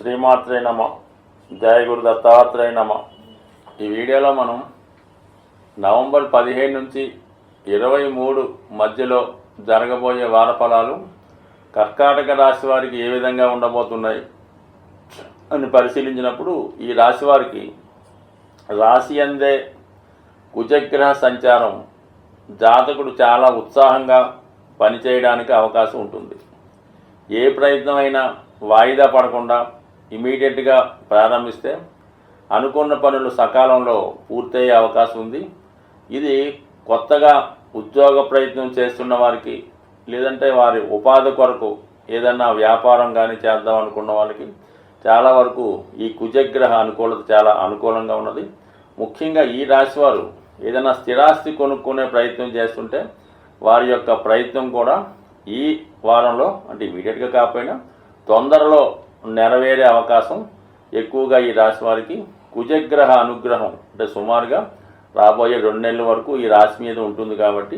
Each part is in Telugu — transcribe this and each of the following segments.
శ్రీమాత్రే నమ. జయ గురు దత్తాత్రేయ నమ. ఈ వీడియోలో మనం నవంబర్ 15 నుంచి 23 మధ్యలో జరగబోయే వారఫలాలు కర్కాటక రాశి వారికి ఏ విధంగా ఉండబోతున్నాయి అని పరిశీలించినప్పుడు, ఈ రాశి వారికి రాశి అందే కుజగ్రహ సంచారం జాతకుడు చాలా ఉత్సాహంగా పనిచేయడానికి అవకాశం ఉంటుంది. ఏ ప్రయత్నమైనా వాయిదా పడకుండా ఇమీడియట్గా ప్రారంభిస్తే అనుకున్న పనులు సకాలంలో పూర్తయ్యే అవకాశం ఉంది. ఇది కొత్తగా ఉద్యోగ ప్రయత్నం చేస్తున్న వారికి, లేదంటే వారి ఉపాధి కొరకు ఏదన్నా వ్యాపారం కానీ చేద్దాం అనుకున్న వాళ్ళకి చాలా వరకు ఈ కుజగ్రహ అనుకూలత చాలా అనుకూలంగా ఉన్నది. ముఖ్యంగా ఈ రాశి వారు ఏదైనా స్థిరాస్తి కొనుక్కునే ప్రయత్నం చేస్తుంటే వారి యొక్క ప్రయత్నం కూడా ఈ వారంలో, అంటే ఇమీడియట్గా కాకపోయినా తొందరలో నెరవేరే అవకాశం ఎక్కువగా ఈ రాశి వారికి కుజగ్రహ అనుగ్రహం అంటే సుమారుగా రాబోయే 2 నెలల వరకు ఈ రాశి మీద ఉంటుంది. కాబట్టి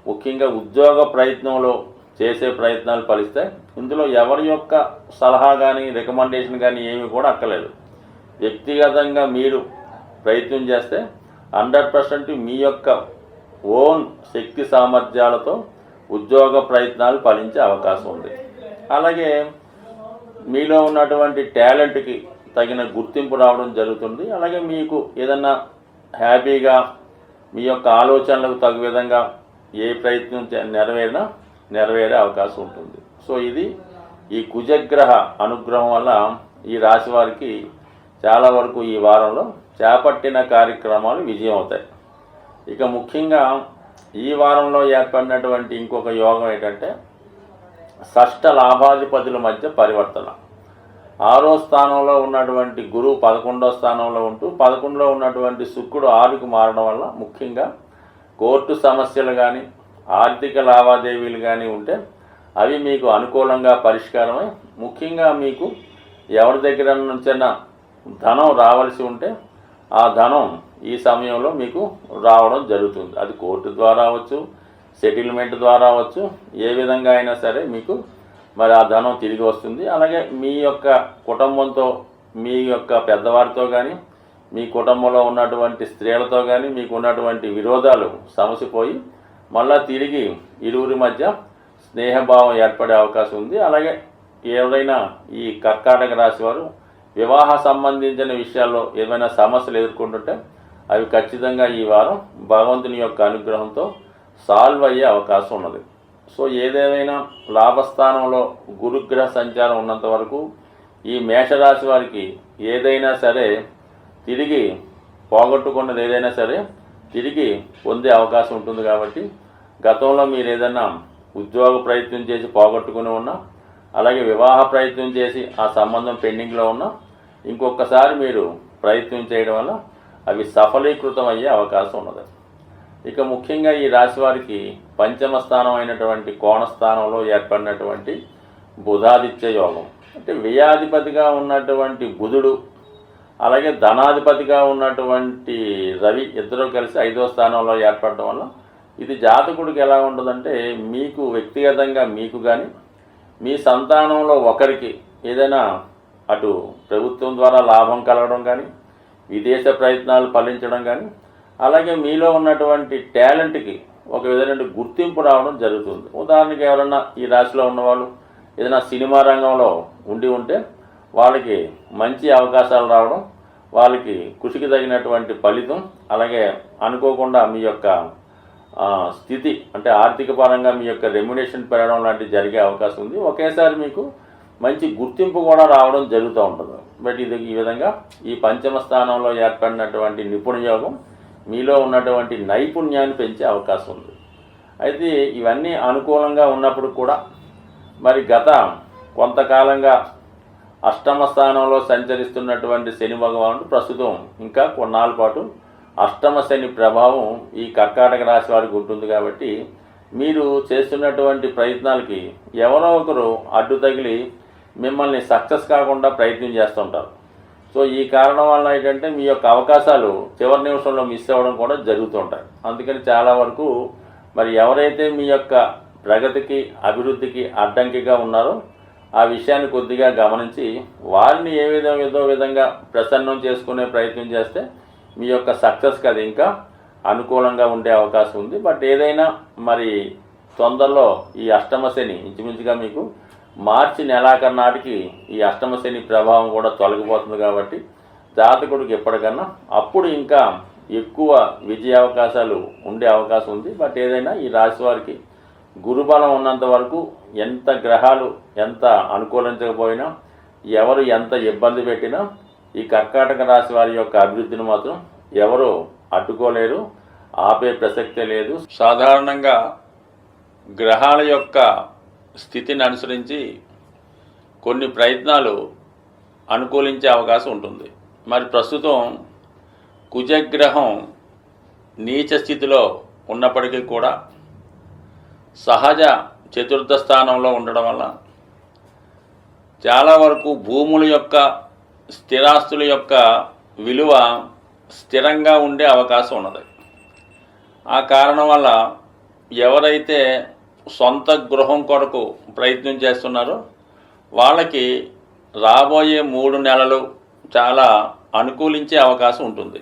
ముఖ్యంగా ఉద్యోగ ప్రయత్నంలో చేసే ప్రయత్నాలు ఫలిస్తాయి. ఇందులో ఎవరి యొక్క సలహా కానీ రికమెండేషన్ కానీ ఏమి కూడా అక్కర్లేదు. వ్యక్తిగతంగా మీరు ప్రయత్నం చేస్తే 100% మీ యొక్క ఓన్ శక్తి సామర్థ్యాలతో ఉద్యోగ ప్రయత్నాలు ఫలించే అవకాశం ఉంది. అలాగే మీలో ఉన్నటువంటి టాలెంట్కి తగిన గుర్తింపు రావడం జరుగుతుంది. అలాగే మీకు ఏదన్నా హ్యాపీగా మీ యొక్క ఆలోచనలకు తగు విధంగా ఏ ప్రయత్నం నెరవేరే అవకాశం ఉంటుంది. సో ఇది ఈ కుజగ్రహ అనుగ్రహం వల్ల ఈ రాశి వారికి చాలా వరకు ఈ వారంలో చేపట్టిన కార్యక్రమాలు విజయం అవుతాయి. ఇక ముఖ్యంగా ఈ వారంలో ఏర్పడినటువంటి ఇంకొక యోగం ఏంటంటే షష్ఠ లాభాధిపతుల మధ్య పరివర్తన. 6వ స్థానంలో ఉన్నటువంటి గురువు 11వ స్థానంలో ఉంటూ 11లో ఉన్నటువంటి శుక్రుడు 6కు మారడం వల్ల ముఖ్యంగా కోర్టు సమస్యలు కానీ ఆర్థిక లావాదేవీలు కానీ ఉంటే అవి మీకు అనుకూలంగా పరిష్కారమై, ముఖ్యంగా మీకు ఎవరి దగ్గర నుంచైనా ధనం రావాల్సి ఉంటే ఆ ధనం ఈ సమయంలో మీకు రావడం జరుగుతుంది. అది కోర్టు ద్వారా అవచ్చు, సెటిల్మెంట్ ద్వారా అవచ్చు, ఏ విధంగా అయినా సరే మీకు మరి ఆ ధనం తిరిగి వస్తుంది. అలాగే మీ యొక్క కుటుంబంతో, మీ యొక్క పెద్దవారితో కానీ, మీ కుటుంబంలో ఉన్నటువంటి స్త్రీలతో కానీ మీకు ఉన్నటువంటి విరోధాలు సమసిపోయి మళ్ళా తిరిగి ఇరువురి మధ్య స్నేహభావం ఏర్పడే అవకాశం ఉంది. అలాగే ఎవరైనా ఈ కర్కాటక రాశి వారు వివాహ సంబంధించిన విషయాల్లో ఏమైనా సమస్యలు ఎదుర్కొంటుంటే అవి ఖచ్చితంగా ఈ వారం భగవంతుని యొక్క అనుగ్రహంతో సాల్వ్ అయ్యే అవకాశం ఉన్నది. సో ఏదేమైనా లాభస్థానంలో గురుగ్రహ సంచారం ఉన్నంత వరకు ఈ మేషరాశి వారికి ఏదైనా సరే తిరిగి పోగొట్టుకున్నది ఏదైనా సరే తిరిగి పొందే అవకాశం ఉంటుంది. కాబట్టి గతంలో మీరు ఏదైనా ఉద్యోగ ప్రయత్నం చేసి పోగొట్టుకుని ఉన్నా, అలాగే వివాహ ప్రయత్నం చేసి ఆ సంబంధం పెండింగ్లో ఉన్నా ఇంకొకసారి మీరు ప్రయత్నం చేయడం వల్ల అవి సఫలీకృతం అయ్యే అవకాశం ఉన్నది. ఇక ముఖ్యంగా ఈ రాశి వారికి 5వ స్థానం అయినటువంటి కోణస్థానంలో ఏర్పడినటువంటి బుధాదిత్య యోగం, అంటే వ్యయాధిపతిగా ఉన్నటువంటి బుధుడు అలాగే ధనాధిపతిగా ఉన్నటువంటి రవి ఇద్దరూ కలిసి 5వ స్థానంలో ఏర్పడడం వల్ల ఇది జాతకుడికి ఎలా ఉంటుందంటే, మీకు వ్యక్తిగతంగా మీకు కానీ మీ సంతానంలో ఒకరికి ఏదైనా అటు ప్రభుత్వం ద్వారా లాభం కలగడం కానీ, విదేశ ప్రయత్నాలు ఫలించడం కానీ, అలాగే మీలో ఉన్నటువంటి టాలెంట్కి ఒక విధమైన గుర్తింపు రావడం జరుగుతుంది. ఉదాహరణకి ఎవరన్నా ఈ రాశిలో ఉన్నవాళ్ళు ఏదైనా సినిమా రంగంలో ఉంటే వాళ్ళకి మంచి అవకాశాలు రావడం, వాళ్ళకి కృషికి తగినటువంటి ఫలితం, అలాగే అనుకోకుండా మీ యొక్క స్థితి అంటే ఆర్థిక పరంగా మీ యొక్క రెమ్యునేషన్ పెరగడం లాంటివి జరిగే అవకాశం ఉంది. ఒకేసారి మీకు మంచి గుర్తింపు కూడా రావడం జరుగుతూ ఉంటుంది. బట్ ఇది ఈ విధంగా ఈ 5వ స్థానంలో ఏర్పడినటువంటి నిపుణ యోగం మీలో ఉన్నటువంటి నైపుణ్యాన్ని పెంచే అవకాశం ఉంది. అయితే ఇవన్నీ అనుకూలంగా ఉన్నప్పుడు కూడా మరి గత కొంతకాలంగా 8వ స్థానంలో సంచరిస్తున్నటువంటి శని భగవానుడు ప్రస్తుతం ఇంకా కొన్నాళ్ళ పాటు 8వ శని ప్రభావం ఈ కర్కాటక రాశి వారికి ఉంటుంది. కాబట్టి మీరు చేస్తున్నటువంటి ప్రయత్నాలకి ఎవరో ఒకరు అడ్డు తగిలి మిమ్మల్ని సక్సెస్ కాకుండా ప్రయత్నం చేస్తుంటారు. సో ఈ కారణం వల్ల ఏంటంటే మీ యొక్క అవకాశాలు చివరి నిమిషంలో మిస్ అవ్వడం కూడా జరుగుతుంటాయి. అందుకని చాలా వరకు మరి ఎవరైతే మీ యొక్క ప్రగతికి అభివృద్ధికి అడ్డంకిగా ఉన్నారో ఆ విషయాన్ని కొద్దిగా గమనించి వారిని ఏదో విధంగా ప్రసన్నం చేసుకునే ప్రయత్నం చేస్తే మీ యొక్క సక్సెస్కి అది ఇంకా అనుకూలంగా ఉండే అవకాశం ఉంది. బట్ ఏదైనా మరి తొందరలో ఈ అష్టమ శని ఇంచుమించుగా మీకు మార్చి నెలాఖరు నాటికి ఈ అష్టమ శని ప్రభావం కూడా తొలగిపోతుంది కాబట్టి జాతకుడికి ఎప్పటికన్నా అప్పుడు ఇంకా ఎక్కువ విజయ అవకాశాలు ఉండే అవకాశం ఉంది. బట్ ఏదైనా ఈ రాశి వారికి గురుబలం ఉన్నంత వరకు ఎంత గ్రహాలు ఎంత అనుకూలించకపోయినా ఎవరు ఎంత ఇబ్బంది పెట్టినా ఈ కర్కాటక రాశి వారి యొక్క అభివృద్ధిని మాత్రం ఎవరు అడ్డుకోలేరు, ఆపే ప్రసక్తే లేదు. సాధారణంగా గ్రహాల యొక్క స్థితిని అనుసరించి కొన్ని ప్రయత్నాలు అనుకూలించే అవకాశం ఉంటుంది. మరి ప్రస్తుతం కుజగ్రహం నీచ స్థితిలో ఉన్నప్పటికీ కూడా సహజ చతుర్థ స్థానంలో ఉండడం వల్ల చాలా వరకు భూముల యొక్క స్థిరాస్తుల యొక్క విలువ స్థిరంగా ఉండే అవకాశం ఉన్నది. ఆ కారణం వల్ల ఎవరైతే సొంత గృహం కొరకు ప్రయత్నం చేస్తున్నారో వాళ్ళకి రాబోయే 3 నెలలు చాలా అనుకూలించే అవకాశం ఉంటుంది.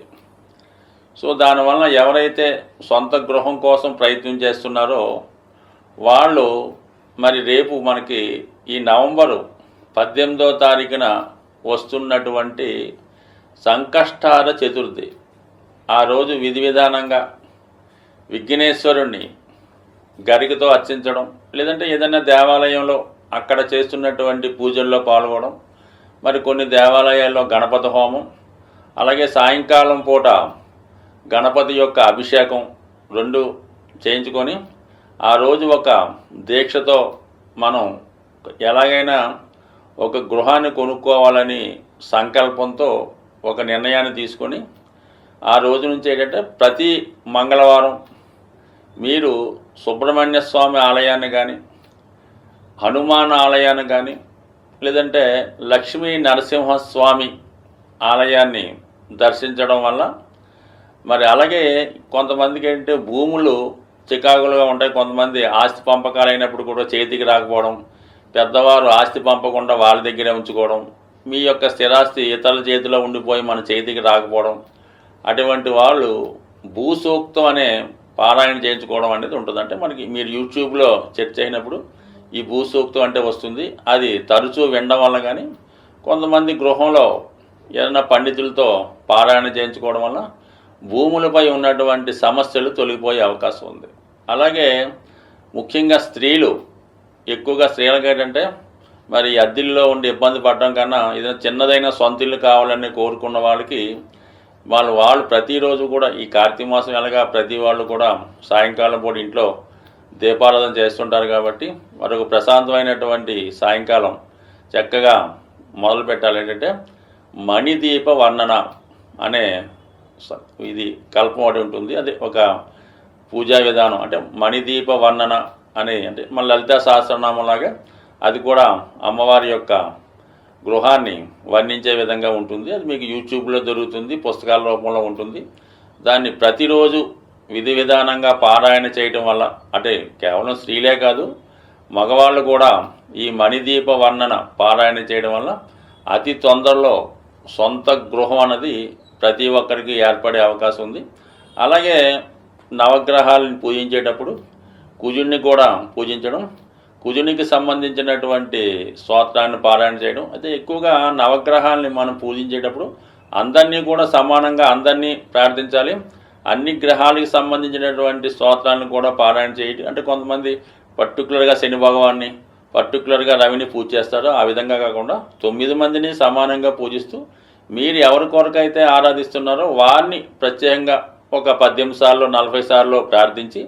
సో దానివల్ల ఎవరైతే సొంత గృహం కోసం ప్రయత్నం చేస్తున్నారో వాళ్ళు మరి రేపు మనకి ఈ నవంబరు 18వ తారీఖున వస్తున్నటువంటి సంకష్టార చతుర్థి ఆ రోజు విధి విధానంగా విఘ్నేశ్వరుణ్ణి గరికతో అర్చించడం, లేదంటే ఏదైనా దేవాలయంలో అక్కడ చేస్తున్నటువంటి పూజల్లో పాల్గొనడం, మరి కొన్ని దేవాలయాల్లో గణపతి హోమం, అలాగే సాయంకాలం పూట గణపతి యొక్క అభిషేకం 2 చేయించుకొని ఆ రోజు ఒక దీక్షతో మనం ఎలాగైనా ఒక గృహాన్ని కొనుక్కోవాలని సంకల్పంతో ఒక నిర్ణయాన్ని తీసుకొని ఆ రోజు నుంచి ఏంటంటే ప్రతి మంగళవారం మీరు సుబ్రహ్మణ్య స్వామి ఆలయాన్ని కానీ, హనుమాన్ ఆలయాన్ని కానీ, లేదంటే లక్ష్మీ నరసింహస్వామి ఆలయాన్ని దర్శించడం వల్ల మరి అలాగే కొంతమందికి ఏంటంటే భూములు చికాకులుగా ఉంటాయి. కొంతమంది ఆస్తి పంపకాలు అయినప్పుడు కూడా చేతికి రాకపోవడం, పెద్దవారు ఆస్తి పంపకుండా వాళ్ళ దగ్గరే ఉంచుకోవడం, మీ యొక్క స్థిరాస్తి ఇతరుల చేతిలో ఉండిపోయి మన చేతికి రాకపోవడం, అటువంటి వాళ్ళు భూసూక్తం అనే పారాయణ చేయించుకోవడం అనేది ఉంటుంది. అంటే మనకి మీరు యూట్యూబ్లో సెర్చ్ అయినప్పుడు ఈ భూసూక్తం అంటే వస్తుంది. అది తరచూ వినడం వల్ల కానీ కొంతమంది గృహంలో ఏదైనా పండితులతో పారాయణ చేయించుకోవడం వల్ల భూములపై ఉన్నటువంటి సమస్యలు తొలగిపోయే అవకాశం ఉంది. అలాగే ముఖ్యంగా స్త్రీలు ఎక్కువగా స్త్రీలకు ఏంటంటే మరి అద్దెల్లో ఉండి ఇబ్బంది పడడం కన్నా ఏదైనా చిన్నదైన సొంత ఇల్లు కావాలని కోరుకున్న వాళ్ళకి వాళ్ళు ప్రతిరోజు కూడా ఈ కార్తీక మాసం ఎలాగా ప్రతి వాళ్ళు కూడా సాయంకాలం పూట ఇంట్లో దీపారాధన చేస్తుంటారు కాబట్టి మరొక ప్రశాంతమైనటువంటి సాయంకాలం చక్కగా మొదలు పెట్టాలి. ఏంటంటే మణిదీప వర్ణన అనే ఇది కల్పం ఒకటి ఉంటుంది. అది ఒక పూజా విధానం. అంటే మణిదీప వర్ణన అనే అంటే మన లలితా సహస్రనామంలాగా అది కూడా అమ్మవారి యొక్క గృహాన్ని వర్ణించే విధంగా ఉంటుంది. అది మీకు యూట్యూబ్లో దొరుకుతుంది, పుస్తకాల రూపంలో ఉంటుంది. దాన్ని ప్రతిరోజు విధి విధానంగా పారాయణ చేయటం వల్ల అంటే కేవలం స్త్రీలే కాదు మగవాళ్ళు కూడా ఈ మణిదీప వర్ణన పారాయణ చేయడం వల్ల అతి తొందరలో సొంత గృహం అన్నది ప్రతి ఒక్కరికి ఏర్పడే అవకాశం ఉంది. అలాగే నవగ్రహాలను పూజించేటప్పుడు కుజుడిని కూడా పూజించడం, కుజునికి సంబంధించినటువంటి స్తోత్రాన్ని పారాయణ చేయడం. అయితే ఎక్కువగా నవగ్రహాలని మనం పూజించేటప్పుడు అందరినీ కూడా సమానంగా అందరినీ ప్రార్థించాలి. అన్ని గ్రహాలకు సంబంధించినటువంటి స్తోత్రాలను కూడా పారాయణ చేయడం. అంటే కొంతమంది పర్టికులర్గా శని భగవాన్ని, పర్టికులర్గా రవిని పూజ చేస్తారో ఆ విధంగా కాకుండా 9 మందిని సమానంగా పూజిస్తూ మీరు ఎవరి కొరకైతే ఆరాధిస్తున్నారో వారిని ప్రత్యేకంగా ఒక 18 సార్లు 40 సార్లు ప్రార్థించి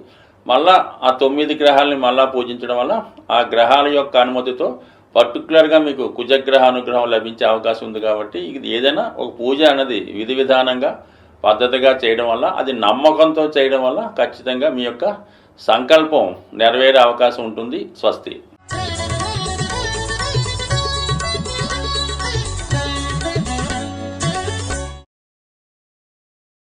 మళ్ళా ఆ 9 గ్రహాలని మళ్ళా పూజించడం వల్ల ఆ గ్రహాల యొక్క అనుమతితో పర్టికులర్గా మీకు కుజగ్రహ అనుగ్రహం లభించే అవకాశం ఉంది. కాబట్టి ఇది ఏదైనా ఒక పూజ అనేది విధి విధానంగా పద్ధతిగా చేయడం వల్ల అది నమ్మకంతో చేయడం వల్ల ఖచ్చితంగా మీ యొక్క సంకల్పం నెరవేరే అవకాశం ఉంటుంది. స్వస్తి.